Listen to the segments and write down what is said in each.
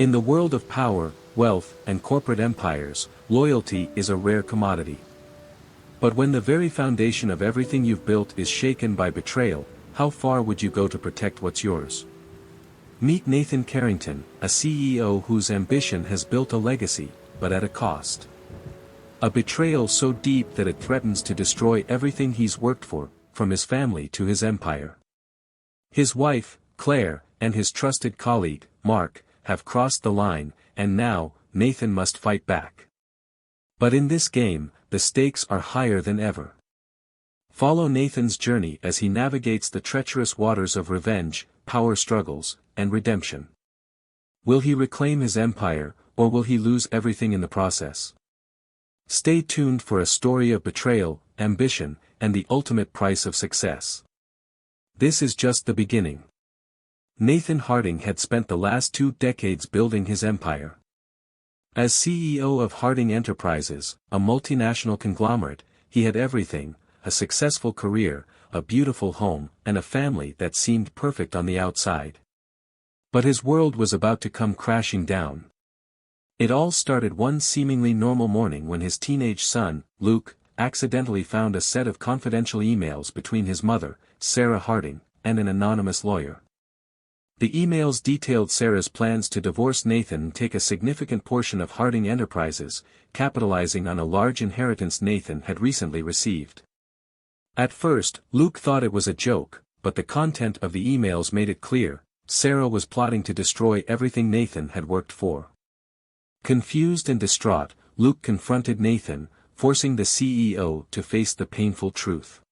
In the world of power, wealth, and corporate empires, loyalty is a rare commodity. But when the very foundation of everything you've built is shaken by betrayal, how far would you go to protect what's yours? Meet Nathan Carrington, a CEO whose ambition has built a legacy, but at a cost. A betrayal so deep that it threatens to destroy everything he's worked for, from his family to his empire. His wife, Claire, and his trusted colleague, Mark, have crossed the line, and now, Nathan must fight back. But in this game, the stakes are higher than ever. Follow Nathan's journey as he navigates the treacherous waters of revenge, power struggles, and redemption. Will he reclaim his empire, or will he lose everything in the process? Stay tuned for a story of betrayal, ambition, and the ultimate price of success. This is just the beginning. Nathan Harding had spent the last 2 decades building his empire. As CEO of Harding Enterprises, a multinational conglomerate, he had everything: a successful career, a beautiful home, and a family that seemed perfect on the outside. But his world was about to come crashing down. It all started one seemingly normal morning when his teenage son, Luke, accidentally found a set of confidential emails between his mother, Sarah Harding, and an anonymous lawyer. The emails detailed Sarah's plans to divorce Nathan and take a significant portion of Harding Enterprises, capitalizing on a large inheritance Nathan had recently received. At first, Luke thought it was a joke, but the content of the emails made it clear: Sarah was plotting to destroy everything Nathan had worked for. Confused and distraught, Luke confronted Nathan, forcing the CEO to face the painful truth.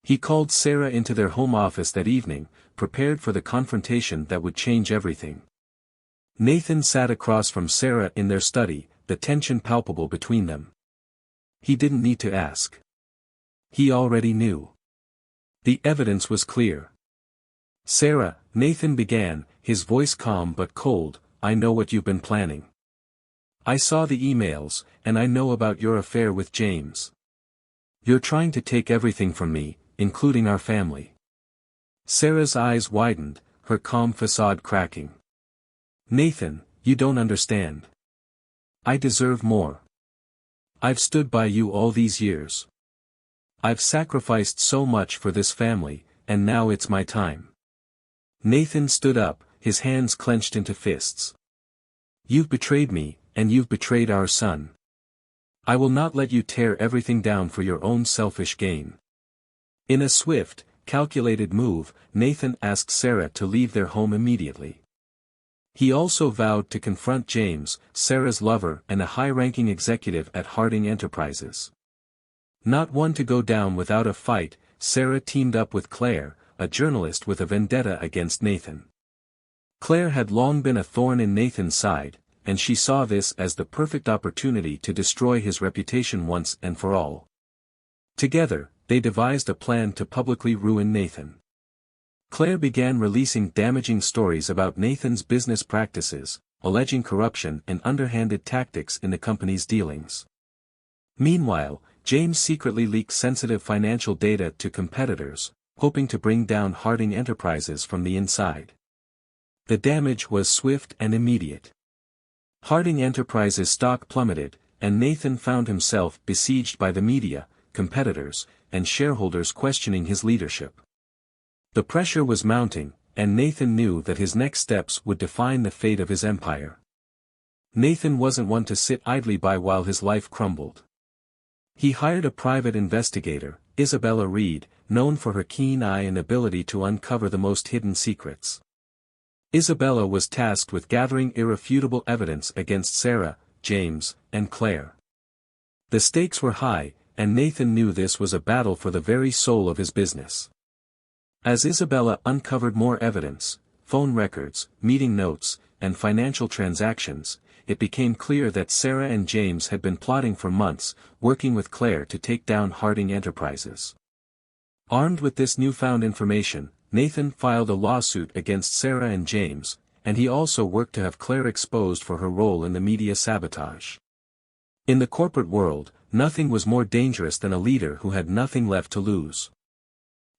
He called Sarah into their home office that evening, prepared for the confrontation that would change everything. Nathan sat across from Sarah in their study, the tension palpable between them. He didn't need to ask. He already knew. The evidence was clear. "Sarah," Nathan began, his voice calm but cold, "I know what you've been planning. I saw the emails, and I know about your affair with James. You're trying to take everything from me, including our family." Sarah's eyes widened, her calm facade cracking. "Nathan, you don't understand. I deserve more. I've stood by you all these years. I've sacrificed so much for this family, and now it's my time." Nathan stood up, his hands clenched into fists. "You've betrayed me, and you've betrayed our son. I will not let you tear everything down for your own selfish gain." In a swift, calculated move, Nathan asked Sarah to leave their home immediately. He also vowed to confront James, Sarah's lover and a high-ranking executive at Harding Enterprises. Not one to go down without a fight, Sarah teamed up with Claire, a journalist with a vendetta against Nathan. Claire had long been a thorn in Nathan's side, and she saw this as the perfect opportunity to destroy his reputation once and for all. Together, they devised a plan to publicly ruin Nathan. Claire began releasing damaging stories about Nathan's business practices, alleging corruption and underhanded tactics in the company's dealings. Meanwhile, James secretly leaked sensitive financial data to competitors, hoping to bring down Harding Enterprises from the inside. The damage was swift and immediate. Harding Enterprises' stock plummeted, and Nathan found himself besieged by the media, competitors, and shareholders questioning his leadership. The pressure was mounting, and Nathan knew that his next steps would define the fate of his empire. Nathan wasn't one to sit idly by while his life crumbled. He hired a private investigator, Isabella Reed, known for her keen eye and ability to uncover the most hidden secrets. Isabella was tasked with gathering irrefutable evidence against Sarah, James, and Claire. The stakes were high, and Nathan knew this was a battle for the very soul of his business. As Isabella uncovered more evidence, phone records, meeting notes, and financial transactions, it became clear that Sarah and James had been plotting for months, working with Claire to take down Harding Enterprises. Armed with this newfound information, Nathan filed a lawsuit against Sarah and James, and he also worked to have Claire exposed for her role in the media sabotage. In the corporate world, nothing was more dangerous than a leader who had nothing left to lose.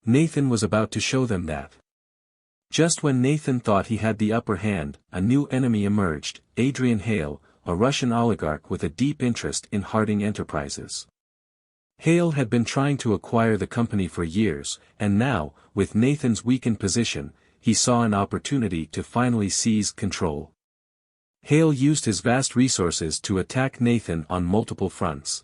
Nathan was about to show them that. Just when Nathan thought he had the upper hand, a new enemy emerged, Adrian Hale, a Russian oligarch with a deep interest in Harding Enterprises. Hale had been trying to acquire the company for years, and now, with Nathan's weakened position, he saw an opportunity to finally seize control. Hale used his vast resources to attack Nathan on multiple fronts.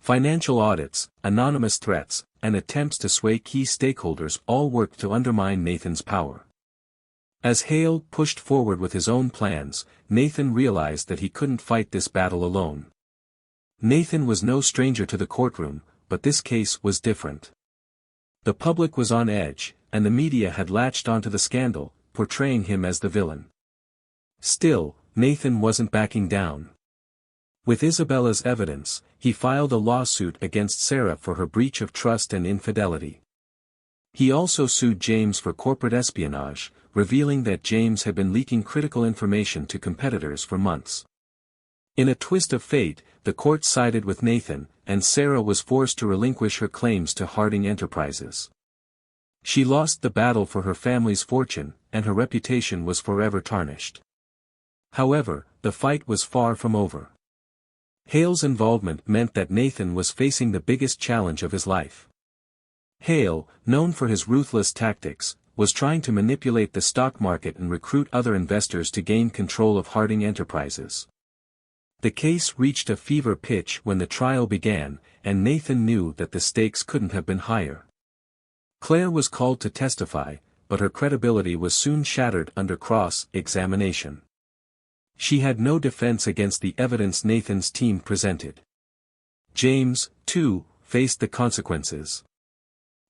Financial audits, anonymous threats, and attempts to sway key stakeholders all worked to undermine Nathan's power. As Hale pushed forward with his own plans, Nathan realized that he couldn't fight this battle alone. Nathan was no stranger to the courtroom, but this case was different. The public was on edge, and the media had latched onto the scandal, portraying him as the villain. Still, Nathan wasn't backing down. With Isabella's evidence, he filed a lawsuit against Sarah for her breach of trust and infidelity. He also sued James for corporate espionage, revealing that James had been leaking critical information to competitors for months. In a twist of fate, the court sided with Nathan, and Sarah was forced to relinquish her claims to Harding Enterprises. She lost the battle for her family's fortune, and her reputation was forever tarnished. However, the fight was far from over. Hale's involvement meant that Nathan was facing the biggest challenge of his life. Hale, known for his ruthless tactics, was trying to manipulate the stock market and recruit other investors to gain control of Harding Enterprises. The case reached a fever pitch when the trial began, and Nathan knew that the stakes couldn't have been higher. Claire was called to testify, but her credibility was soon shattered under cross-examination. She had no defense against the evidence Nathan's team presented. James, too, faced the consequences.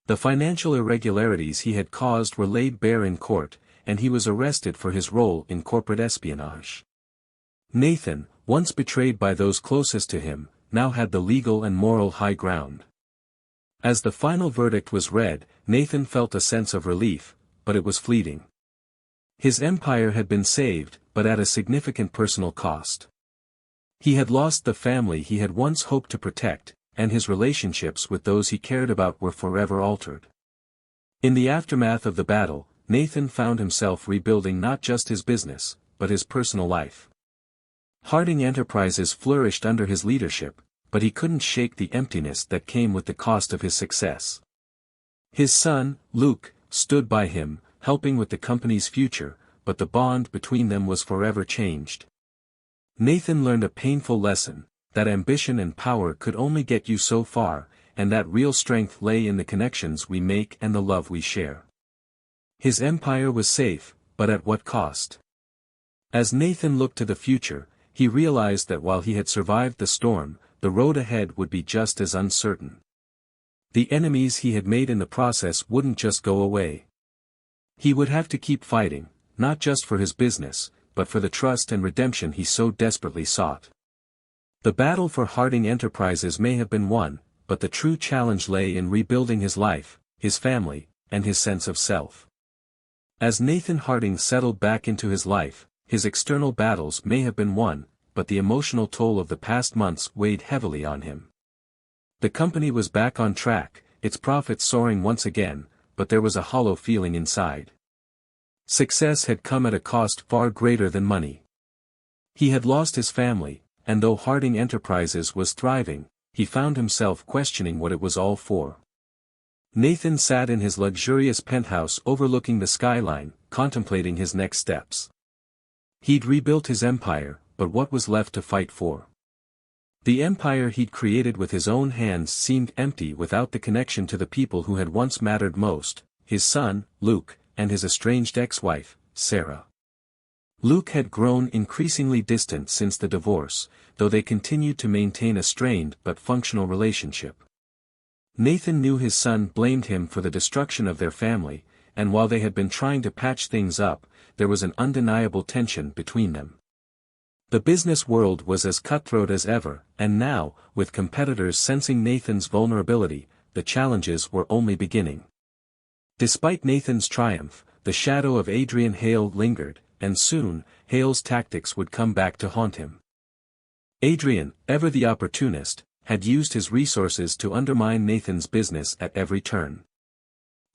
The financial irregularities he had caused were laid bare in court, and he was arrested for his role in corporate espionage. Nathan, once betrayed by those closest to him, now had the legal and moral high ground. As the final verdict was read, Nathan felt a sense of relief, but it was fleeting. His empire had been saved, but at a significant personal cost. He had lost the family he had once hoped to protect, and his relationships with those he cared about were forever altered. In the aftermath of the battle, Nathan found himself rebuilding not just his business, but his personal life. Harding Enterprises flourished under his leadership, but he couldn't shake the emptiness that came with the cost of his success. His son, Luke, stood by him, helping with the company's future, but the bond between them was forever changed. Nathan learned a painful lesson, that ambition and power could only get you so far, and that real strength lay in the connections we make and the love we share. His empire was safe, but at what cost? As Nathan looked to the future, he realized that while he had survived the storm, the road ahead would be just as uncertain. The enemies he had made in the process wouldn't just go away. He would have to keep fighting, not just for his business, but for the trust and redemption he so desperately sought. The battle for Harding Enterprises may have been won, but the true challenge lay in rebuilding his life, his family, and his sense of self. As Nathan Harding settled back into his life, his external battles may have been won, but the emotional toll of the past months weighed heavily on him. The company was back on track, its profits soaring once again, but there was a hollow feeling inside. Success had come at a cost far greater than money. He had lost his family, and though Harding Enterprises was thriving, he found himself questioning what it was all for. Nathan sat in his luxurious penthouse overlooking the skyline, contemplating his next steps. He'd rebuilt his empire, but what was left to fight for? The empire he'd created with his own hands seemed empty without the connection to the people who had once mattered most, his son, Luke, and his estranged ex-wife, Sarah. Luke had grown increasingly distant since the divorce, though they continued to maintain a strained but functional relationship. Nathan knew his son blamed him for the destruction of their family, and while they had been trying to patch things up, there was an undeniable tension between them. The business world was as cutthroat as ever, and now, with competitors sensing Nathan's vulnerability, the challenges were only beginning. Despite Nathan's triumph, the shadow of Adrian Hale lingered, and soon, Hale's tactics would come back to haunt him. Adrian, ever the opportunist, had used his resources to undermine Nathan's business at every turn.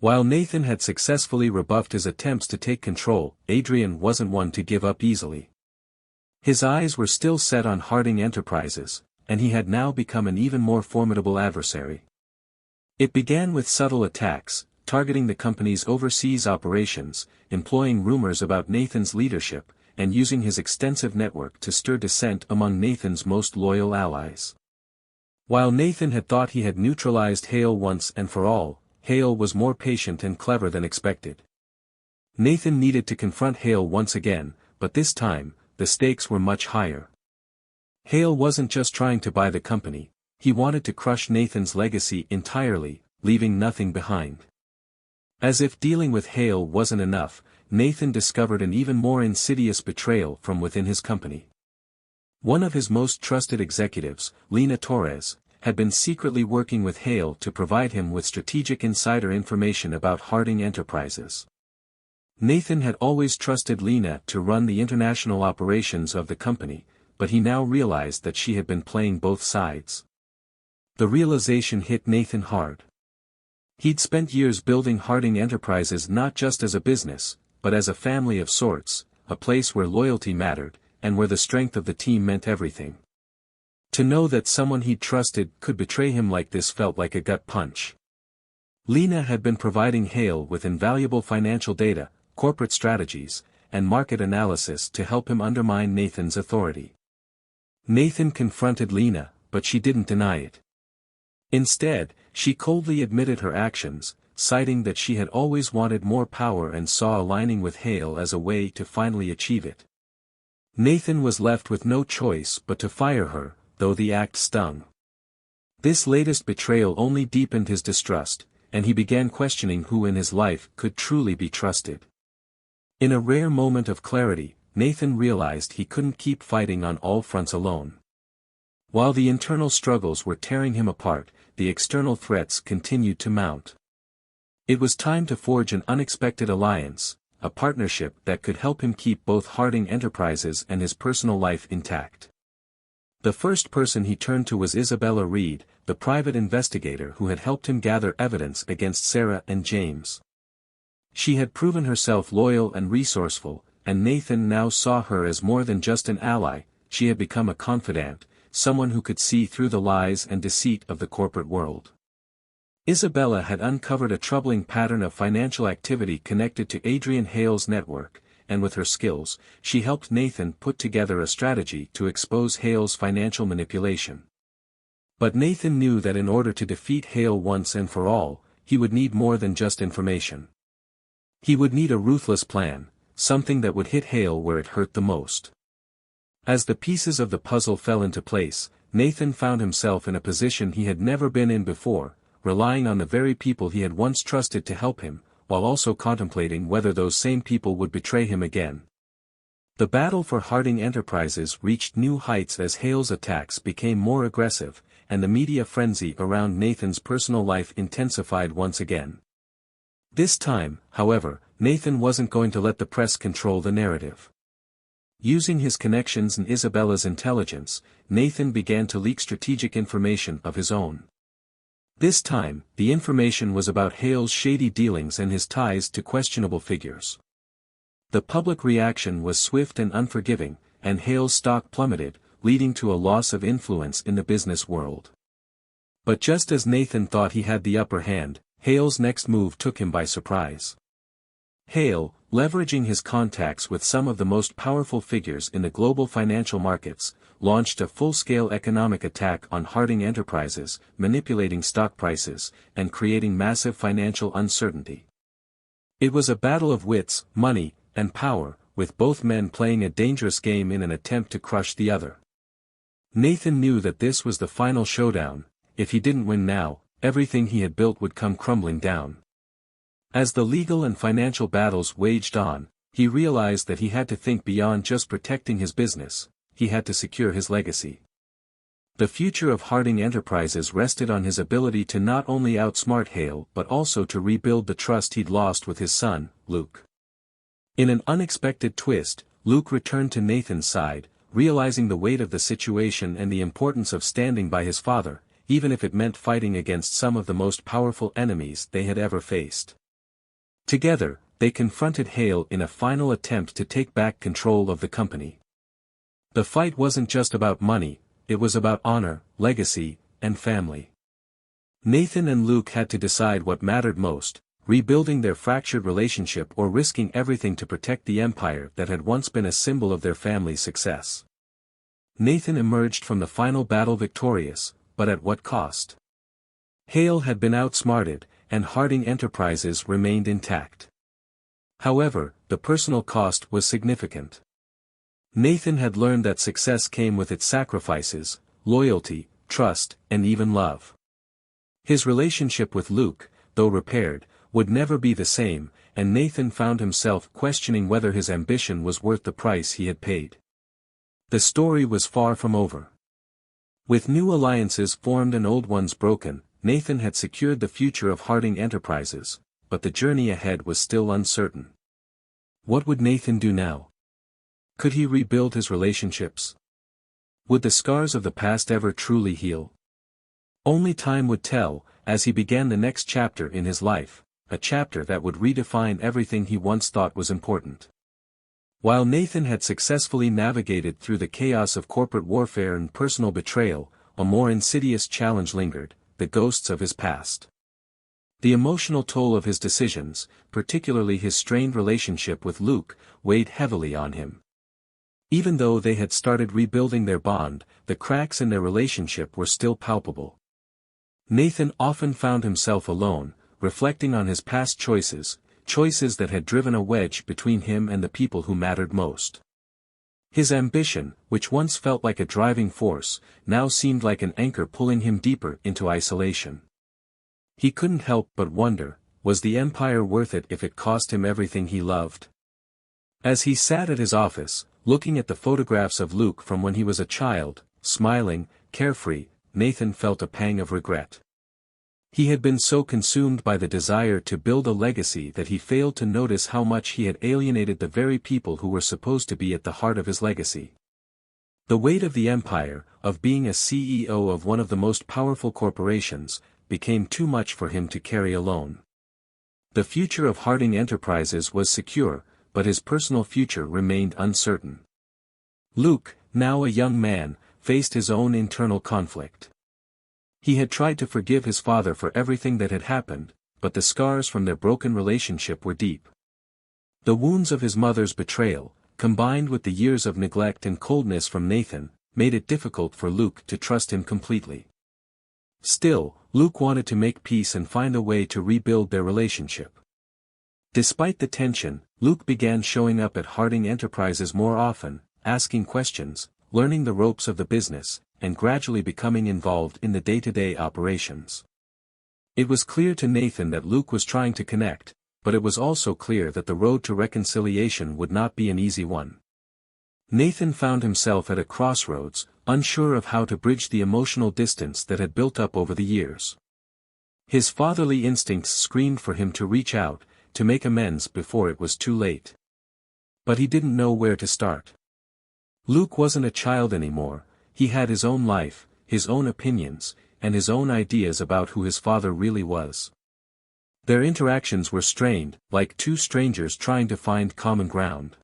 While Nathan had successfully rebuffed his attempts to take control, Adrian wasn't one to give up easily. His eyes were still set on Harding Enterprises, and he had now become an even more formidable adversary. It began with subtle attacks, targeting the company's overseas operations, employing rumors about Nathan's leadership, and using his extensive network to stir dissent among Nathan's most loyal allies. While Nathan had thought he had neutralized Hale once and for all, Hale was more patient and clever than expected. Nathan needed to confront Hale once again, but this time, the stakes were much higher. Hale wasn't just trying to buy the company, he wanted to crush Nathan's legacy entirely, leaving nothing behind. As if dealing with Hale wasn't enough, Nathan discovered an even more insidious betrayal from within his company. One of his most trusted executives, Lena Torres, had been secretly working with Hale to provide him with strategic insider information about Harding Enterprises. Nathan had always trusted Lena to run the international operations of the company, but he now realized that she had been playing both sides. The realization hit Nathan hard. He'd spent years building Harding Enterprises not just as a business, but as a family of sorts, a place where loyalty mattered, and where the strength of the team meant everything. To know that someone he'd trusted could betray him like this felt like a gut punch. Lena had been providing Hale with invaluable financial data, corporate strategies, and market analysis to help him undermine Nathan's authority. Nathan confronted Lena, but she didn't deny it. Instead, she coldly admitted her actions, citing that she had always wanted more power and saw aligning with Hale as a way to finally achieve it. Nathan was left with no choice but to fire her, though the act stung. This latest betrayal only deepened his distrust, and he began questioning who in his life could truly be trusted. In a rare moment of clarity, Nathan realized he couldn't keep fighting on all fronts alone. While the internal struggles were tearing him apart, the external threats continued to mount. It was time to forge an unexpected alliance, a partnership that could help him keep both Harding Enterprises and his personal life intact. The first person he turned to was Isabella Reed, the private investigator who had helped him gather evidence against Sarah and James. She had proven herself loyal and resourceful, and Nathan now saw her as more than just an ally. She had become a confidant, someone who could see through the lies and deceit of the corporate world. Isabella had uncovered a troubling pattern of financial activity connected to Adrian Hale's network, and with her skills, she helped Nathan put together a strategy to expose Hale's financial manipulation. But Nathan knew that in order to defeat Hale once and for all, he would need more than just information. He would need a ruthless plan, something that would hit Hale where it hurt the most. As the pieces of the puzzle fell into place, Nathan found himself in a position he had never been in before, relying on the very people he had once trusted to help him, while also contemplating whether those same people would betray him again. The battle for Harding Enterprises reached new heights as Hale's attacks became more aggressive, and the media frenzy around Nathan's personal life intensified once again. This time, however, Nathan wasn't going to let the press control the narrative. Using his connections and Isabella's intelligence, Nathan began to leak strategic information of his own. This time, the information was about Hale's shady dealings and his ties to questionable figures. The public reaction was swift and unforgiving, and Hale's stock plummeted, leading to a loss of influence in the business world. But just as Nathan thought he had the upper hand, Hale's next move took him by surprise. Hale, leveraging his contacts with some of the most powerful figures in the global financial markets, launched a full-scale economic attack on Harding Enterprises, manipulating stock prices, and creating massive financial uncertainty. It was a battle of wits, money, and power, with both men playing a dangerous game in an attempt to crush the other. Nathan knew that this was the final showdown. If he didn't win now, everything he had built would come crumbling down. As the legal and financial battles waged on, he realized that he had to think beyond just protecting his business. He had to secure his legacy. The future of Harding Enterprises rested on his ability to not only outsmart Hale but also to rebuild the trust he'd lost with his son, Luke. In an unexpected twist, Luke returned to Nathan's side, realizing the weight of the situation and the importance of standing by his father, even if it meant fighting against some of the most powerful enemies they had ever faced. Together, they confronted Hale in a final attempt to take back control of the company. The fight wasn't just about money, it was about honor, legacy, and family. Nathan and Luke had to decide what mattered most, rebuilding their fractured relationship or risking everything to protect the empire that had once been a symbol of their family's success. Nathan emerged from the final battle victorious, but at what cost? Hale had been outsmarted, and Harding Enterprises remained intact. However, the personal cost was significant. Nathan had learned that success came with its sacrifices, loyalty, trust, and even love. His relationship with Luke, though repaired, would never be the same, and Nathan found himself questioning whether his ambition was worth the price he had paid. The story was far from over. With new alliances formed and old ones broken, Nathan had secured the future of Harding Enterprises, but the journey ahead was still uncertain. What would Nathan do now? Could he rebuild his relationships? Would the scars of the past ever truly heal? Only time would tell, as he began the next chapter in his life, a chapter that would redefine everything he once thought was important. While Nathan had successfully navigated through the chaos of corporate warfare and personal betrayal, a more insidious challenge lingered: the ghosts of his past. The emotional toll of his decisions, particularly his strained relationship with Luke, weighed heavily on him. Even though they had started rebuilding their bond, the cracks in their relationship were still palpable. Nathan often found himself alone, reflecting on his past choices that had driven a wedge between him and the people who mattered most. His ambition, which once felt like a driving force, now seemed like an anchor pulling him deeper into isolation. He couldn't help but wonder, was the empire worth it if it cost him everything he loved? As he sat at his office, looking at the photographs of Luke from when he was a child, smiling, carefree, Nathan felt a pang of regret. He had been so consumed by the desire to build a legacy that he failed to notice how much he had alienated the very people who were supposed to be at the heart of his legacy. The weight of the empire, of being a CEO of one of the most powerful corporations, became too much for him to carry alone. The future of Harding Enterprises was secure, but his personal future remained uncertain. Luke, now a young man, faced his own internal conflict. He had tried to forgive his father for everything that had happened, but the scars from their broken relationship were deep. The wounds of his mother's betrayal, combined with the years of neglect and coldness from Nathan, made it difficult for Luke to trust him completely. Still, Luke wanted to make peace and find a way to rebuild their relationship. Despite the tension, Luke began showing up at Harding Enterprises more often, asking questions, learning the ropes of the business, and gradually becoming involved in the day-to-day operations. It was clear to Nathan that Luke was trying to connect, but it was also clear that the road to reconciliation would not be an easy one. Nathan found himself at a crossroads, unsure of how to bridge the emotional distance that had built up over the years. His fatherly instincts screamed for him to reach out, to make amends before it was too late. But he didn't know where to start. Luke wasn't a child anymore. He had his own life, his own opinions, and his own ideas about who his father really was. Their interactions were strained, like two strangers trying to find common ground.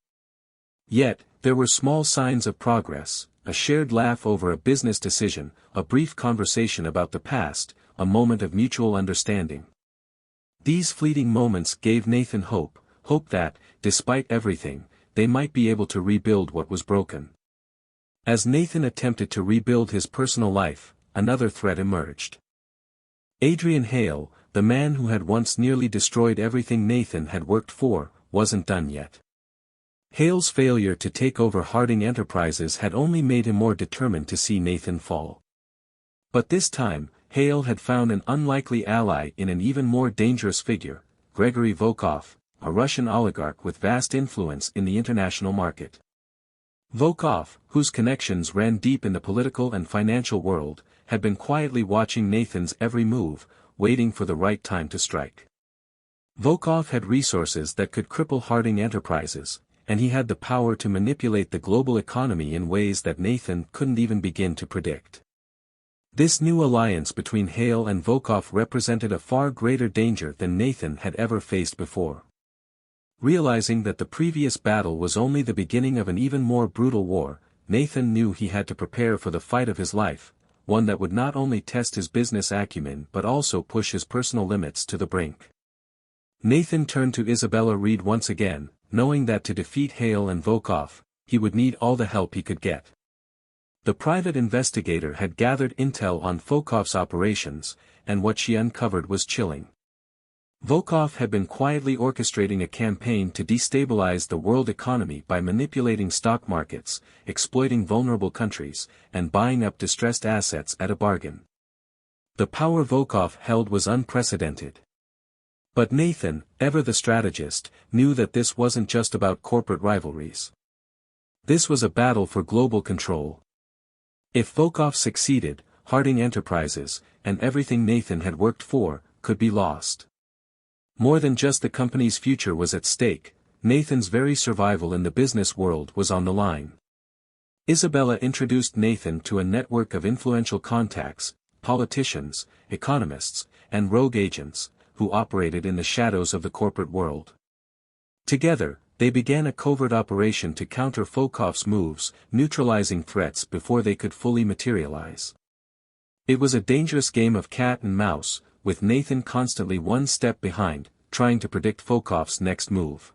Yet, there were small signs of progress: a shared laugh over a business decision, a brief conversation about the past, a moment of mutual understanding. These fleeting moments gave Nathan hope that, despite everything, they might be able to rebuild what was broken. As Nathan attempted to rebuild his personal life, another threat emerged. Adrian Hale, the man who had once nearly destroyed everything Nathan had worked for, wasn't done yet. Hale's failure to take over Harding Enterprises had only made him more determined to see Nathan fall. But this time, Hale had found an unlikely ally in an even more dangerous figure, Gregory Volkov, a Russian oligarch with vast influence in the international market. Volkov, whose connections ran deep in the political and financial world, had been quietly watching Nathan's every move, waiting for the right time to strike. Volkov had resources that could cripple Harding Enterprises, and he had the power to manipulate the global economy in ways that Nathan couldn't even begin to predict. This new alliance between Hale and Volkov represented a far greater danger than Nathan had ever faced before. Realizing that the previous battle was only the beginning of an even more brutal war, Nathan knew he had to prepare for the fight of his life, one that would not only test his business acumen but also push his personal limits to the brink. Nathan turned to Isabella Reed once again, knowing that to defeat Hale and Volkov, he would need all the help he could get. The private investigator had gathered intel on Volkov's operations, and what she uncovered was chilling. Volkov had been quietly orchestrating a campaign to destabilize the world economy by manipulating stock markets, exploiting vulnerable countries, and buying up distressed assets at a bargain. The power Volkov held was unprecedented. But Nathan, ever the strategist, knew that this wasn't just about corporate rivalries. This was a battle for global control. If Volkov succeeded, Harding Enterprises, and everything Nathan had worked for, could be lost. More than just the company's future was at stake, Nathan's very survival in the business world was on the line. Isabella introduced Nathan to a network of influential contacts, politicians, economists, and rogue agents, who operated in the shadows of the corporate world. Together, they began a covert operation to counter Volkov's moves, neutralizing threats before they could fully materialize. It was a dangerous game of cat and mouse, with Nathan constantly one step behind, trying to predict Volkov's next move.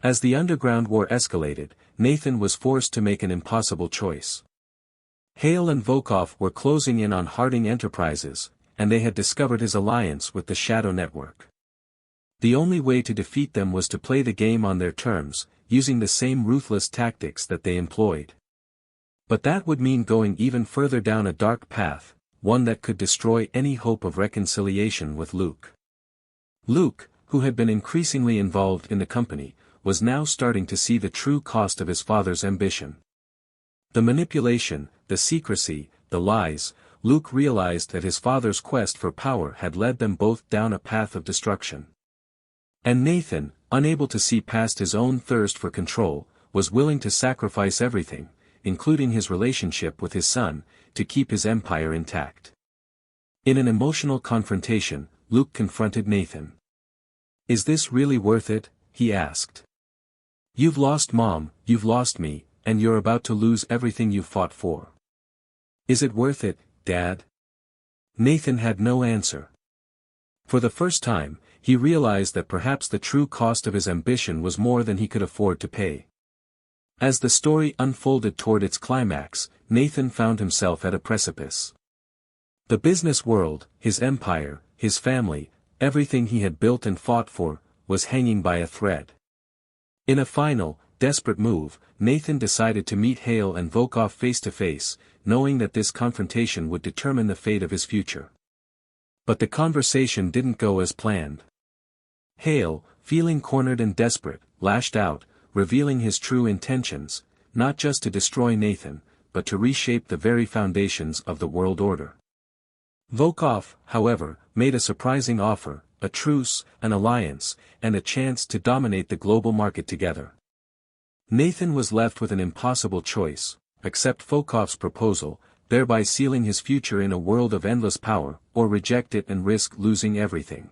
As the underground war escalated, Nathan was forced to make an impossible choice. Hale and Volkov were closing in on Harding Enterprises, and they had discovered his alliance with the Shadow Network. The only way to defeat them was to play the game on their terms, using the same ruthless tactics that they employed. But that would mean going even further down a dark path, one that could destroy any hope of reconciliation with Luke. Luke, who had been increasingly involved in the company, was now starting to see the true cost of his father's ambition. The manipulation, the secrecy, the lies, Luke realized that his father's quest for power had led them both down a path of destruction. And Nathan, unable to see past his own thirst for control, was willing to sacrifice everything, including his relationship with his son, to keep his empire intact. In an emotional confrontation, Luke confronted Nathan. "Is this really worth it?" he asked. "You've lost Mom, you've lost me, and you're about to lose everything you've fought for. Is it worth it, Dad?" Nathan had no answer. For the first time, he realized that perhaps the true cost of his ambition was more than he could afford to pay. As the story unfolded toward its climax, Nathan found himself at a precipice. The business world, his empire, his family, everything he had built and fought for, was hanging by a thread. In a final, desperate move, Nathan decided to meet Hale and Volkov face to face, knowing that this confrontation would determine the fate of his future. But the conversation didn't go as planned. Hale, feeling cornered and desperate, lashed out, revealing his true intentions, not just to destroy Nathan, but to reshape the very foundations of the world order. Volkov, however, made a surprising offer, a truce, an alliance, and a chance to dominate the global market together. Nathan was left with an impossible choice: accept Volkov's proposal, thereby sealing his future in a world of endless power, or reject it and risk losing everything.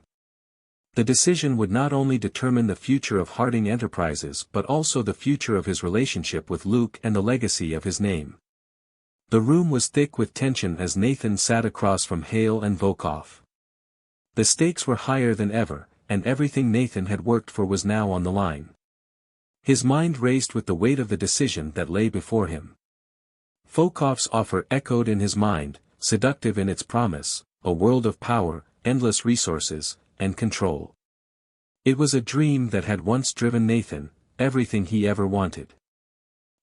The decision would not only determine the future of Harding Enterprises but also the future of his relationship with Luke and the legacy of his name. The room was thick with tension as Nathan sat across from Hale and Volkov. The stakes were higher than ever, and everything Nathan had worked for was now on the line. His mind raced with the weight of the decision that lay before him. Volkov's offer echoed in his mind, seductive in its promise, a world of power, endless resources, and control. It was a dream that had once driven Nathan, everything he ever wanted.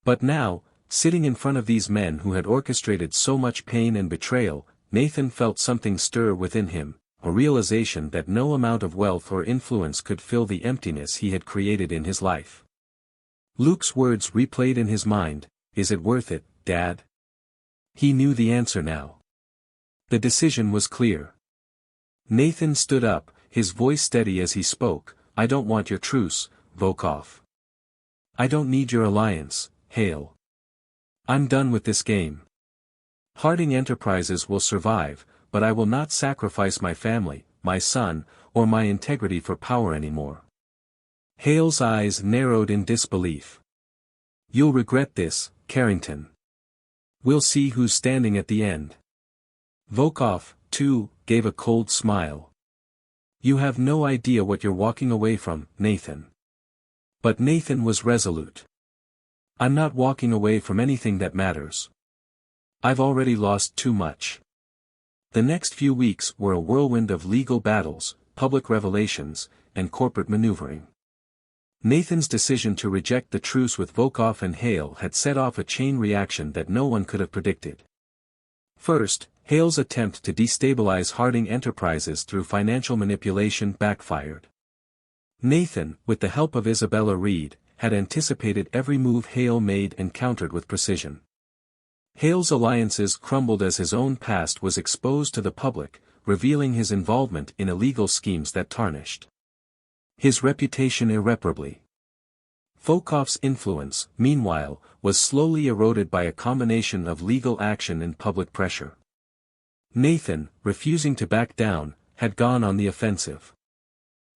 But now, sitting in front of these men who had orchestrated so much pain and betrayal, Nathan felt something stir within him, a realization that no amount of wealth or influence could fill the emptiness he had created in his life. Luke's words replayed in his mind, "Is it worth it, Dad?" He knew the answer now. The decision was clear. Nathan stood up, his voice steady as he spoke. "I don't want your truce, Volkov. I don't need your alliance, Hale. I'm done with this game. Harding Enterprises will survive, but I will not sacrifice my family, my son, or my integrity for power anymore. Hale's eyes narrowed in disbelief. "You'll regret this, Carrington. We'll see who's standing at the end." Volkov, too, gave a cold smile. "You have no idea what you're walking away from, Nathan." But Nathan was resolute. "I'm not walking away from anything that matters. I've already lost too much." The next few weeks were a whirlwind of legal battles, public revelations, and corporate maneuvering. Nathan's decision to reject the truce with Volkov and Hale had set off a chain reaction that no one could have predicted. First, Hale's attempt to destabilize Harding Enterprises through financial manipulation backfired. Nathan, with the help of Isabella Reed, had anticipated every move Hale made and countered with precision. Hale's alliances crumbled as his own past was exposed to the public, revealing his involvement in illegal schemes that tarnished his reputation irreparably. Volkov's influence, meanwhile, was slowly eroded by a combination of legal action and public pressure. Nathan, refusing to back down, had gone on the offensive.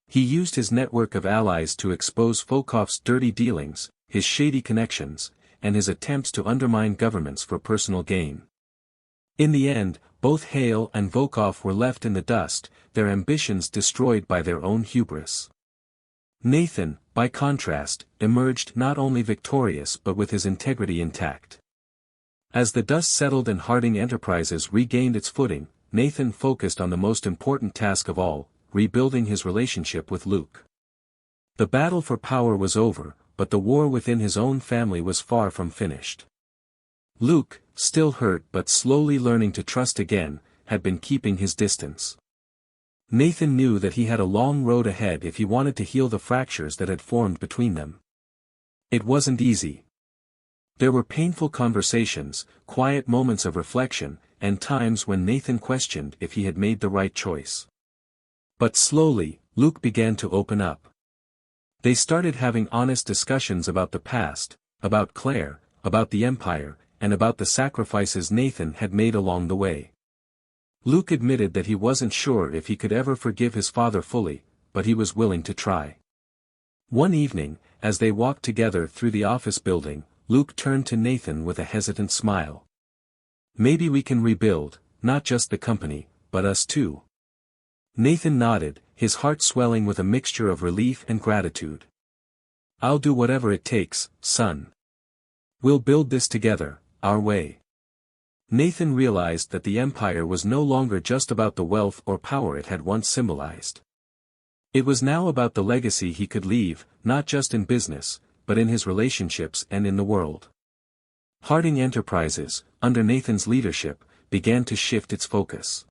He used his network of allies to expose Volkov's dirty dealings, his shady connections, and his attempts to undermine governments for personal gain. In the end, both Hale and Volkov were left in the dust, their ambitions destroyed by their own hubris. Nathan, by contrast, emerged not only victorious but with his integrity intact. As the dust settled and Harding Enterprises regained its footing, Nathan focused on the most important task of all, rebuilding his relationship with Luke. The battle for power was over, but the war within his own family was far from finished. Luke, still hurt but slowly learning to trust again, had been keeping his distance. Nathan knew that he had a long road ahead if he wanted to heal the fractures that had formed between them. It wasn't easy. There were painful conversations, quiet moments of reflection, and times when Nathan questioned if he had made the right choice. But slowly, Luke began to open up. They started having honest discussions about the past, about Claire, about the Empire, and about the sacrifices Nathan had made along the way. Luke admitted that he wasn't sure if he could ever forgive his father fully, but he was willing to try. One evening, as they walked together through the office building, Luke turned to Nathan with a hesitant smile. "Maybe we can rebuild, not just the company, but us too." Nathan nodded, his heart swelling with a mixture of relief and gratitude. "I'll do whatever it takes, son. We'll build this together, our way." Nathan realized that the Empire was no longer just about the wealth or power it had once symbolized. It was now about the legacy he could leave, not just in business, but in his relationships and in the world. Harding Enterprises, under Nathan's leadership, began to shift its focus.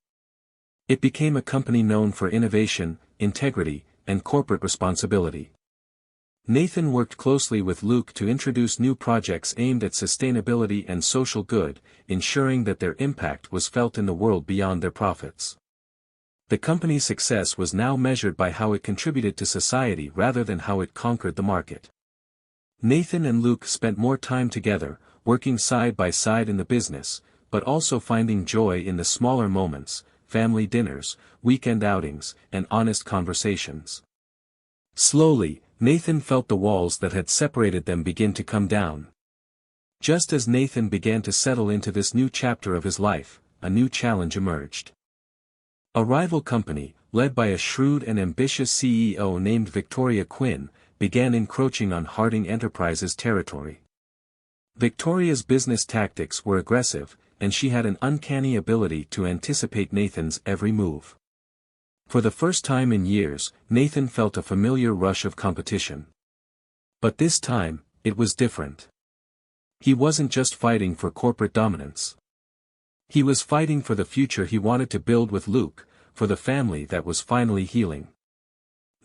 It became a company known for innovation, integrity, and corporate responsibility. Nathan worked closely with Luke to introduce new projects aimed at sustainability and social good, ensuring that their impact was felt in the world beyond their profits. The company's success was now measured by how it contributed to society rather than how it conquered the market. Nathan and Luke spent more time together, working side by side in the business, but also finding joy in the smaller moments, family dinners, weekend outings, and honest conversations. Slowly, Nathan felt the walls that had separated them begin to come down. Just as Nathan began to settle into this new chapter of his life, a new challenge emerged. A rival company, led by a shrewd and ambitious CEO named Victoria Quinn, began encroaching on Harding Enterprises' territory. Victoria's business tactics were aggressive, and she had an uncanny ability to anticipate Nathan's every move. For the first time in years, Nathan felt a familiar rush of competition. But this time, it was different. He wasn't just fighting for corporate dominance. He was fighting for the future he wanted to build with Luke, for the family that was finally healing.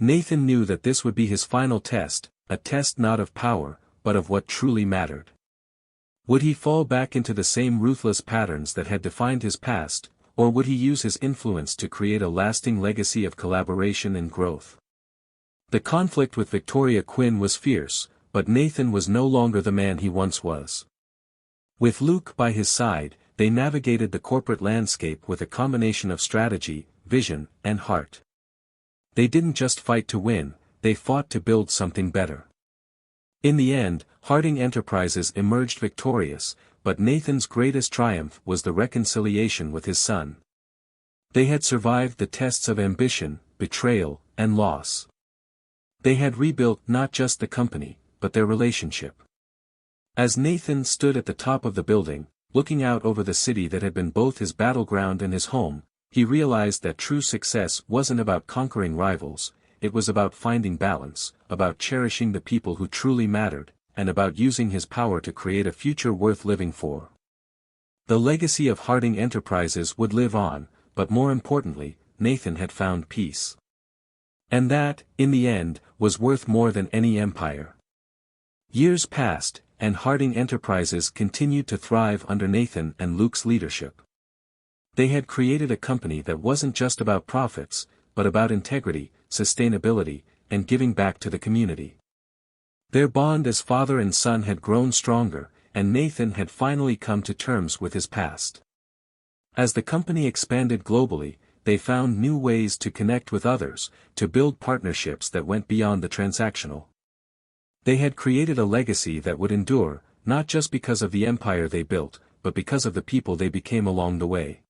Nathan knew that this would be his final test, a test not of power, but of what truly mattered. Would he fall back into the same ruthless patterns that had defined his past, or would he use his influence to create a lasting legacy of collaboration and growth? The conflict with Victoria Quinn was fierce, but Nathan was no longer the man he once was. With Luke by his side, they navigated the corporate landscape with a combination of strategy, vision, and heart. They didn't just fight to win, they fought to build something better. In the end, Harding Enterprises emerged victorious, but Nathan's greatest triumph was the reconciliation with his son. They had survived the tests of ambition, betrayal, and loss. They had rebuilt not just the company, but their relationship. As Nathan stood at the top of the building, looking out over the city that had been both his battleground and his home, he realized that true success wasn't about conquering rivals, it was about finding balance, about cherishing the people who truly mattered, and about using his power to create a future worth living for. The legacy of Harding Enterprises would live on, but more importantly, Nathan had found peace. And that, in the end, was worth more than any empire. Years passed, and Harding Enterprises continued to thrive under Nathan and Luke's leadership. They had created a company that wasn't just about profits, but about integrity, sustainability, and giving back to the community. Their bond as father and son had grown stronger, and Nathan had finally come to terms with his past. As the company expanded globally, they found new ways to connect with others, to build partnerships that went beyond the transactional. They had created a legacy that would endure, not just because of the empire they built, but because of the people they became along the way.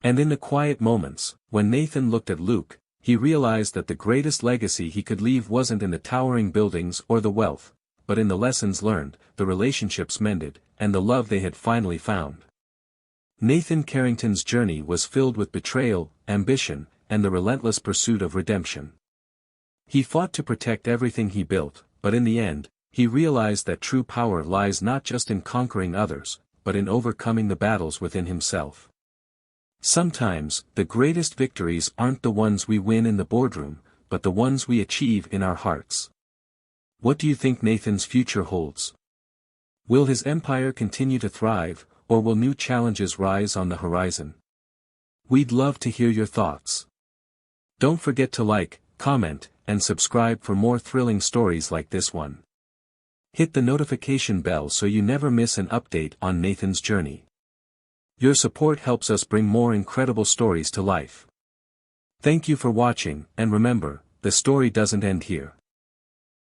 And in the quiet moments, when Nathan looked at Luke, he realized that the greatest legacy he could leave wasn't in the towering buildings or the wealth, but in the lessons learned, the relationships mended, and the love they had finally found. Nathan Carrington's journey was filled with betrayal, ambition, and the relentless pursuit of redemption. He fought to protect everything he built, but in the end, he realized that true power lies not just in conquering others, but in overcoming the battles within himself. Sometimes, the greatest victories aren't the ones we win in the boardroom, but the ones we achieve in our hearts. What do you think Nathan's future holds? Will his empire continue to thrive, or will new challenges rise on the horizon? We'd love to hear your thoughts. Don't forget to like, comment, and subscribe for more thrilling stories like this one. Hit the notification bell so you never miss an update on Nathan's journey. Your support helps us bring more incredible stories to life. Thank you for watching, and remember, the story doesn't end here.